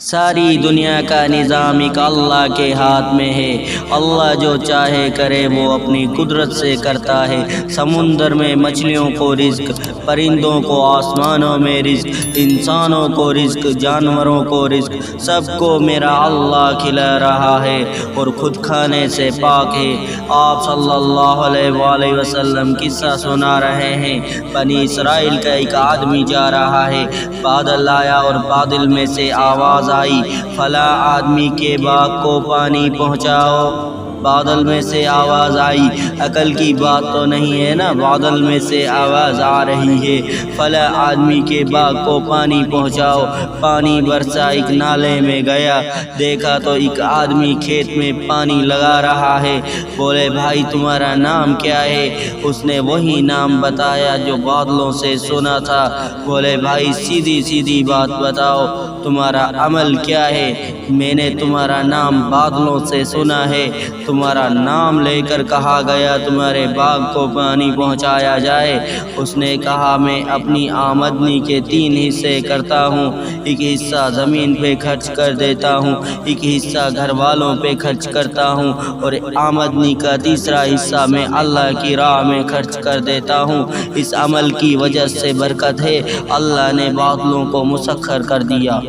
ساری دنیا کا نظام ایک اللہ کے ہاتھ میں ہے۔ اللہ جو چاہے کرے وہ اپنی قدرت سے کرتا ہے۔ سمندر میں مچھلیوں کو رزق، پرندوں کو آسمانوں میں رزق، انسانوں کو رزق، جانوروں کو رزق، سب کو میرا اللہ کھلا رہا ہے اور خود کھانے سے پاک ہے۔ آپ صلی اللہ علیہ وآلہ وسلم قصہ سنا رہے ہیں۔ بنی اسرائیل کا ایک آدمی جا رہا ہے، بادل آیا اور بادل میں سے آواز آئی، فلاں آدمی کے باغ کو پانی پہنچاؤ۔ بادل میں سے آواز آئی، عقل کی بات تو نہیں ہے نا، بادل میں سے آواز آ رہی ہے، فلاں آدمی کے باغ کو پانی پہنچاؤ۔ پانی برسا، ایک نالے میں گیا، دیکھا تو ایک آدمی کھیت میں پانی لگا رہا ہے۔ بولے بھائی تمہارا نام کیا ہے؟ اس نے وہی نام بتایا جو بادلوں سے سنا تھا۔ بولے بھائی سیدھی سیدھی بات بتاؤ، تمہارا عمل کیا ہے؟ میں نے تمہارا نام بادلوں سے سنا ہے، تمہارا نام لے کر کہا گیا تمہارے باغ کو پانی پہنچایا جائے۔ اس نے کہا میں اپنی آمدنی کے 3 حصے کرتا ہوں، ایک حصہ زمین پہ خرچ کر دیتا ہوں، ایک حصہ گھر والوں پہ خرچ کرتا ہوں، اور آمدنی کا تیسرا حصہ میں اللہ کی راہ میں خرچ کر دیتا ہوں۔ اس عمل کی وجہ سے برکت ہے، اللہ نے بادلوں کو مسخر کر دیا۔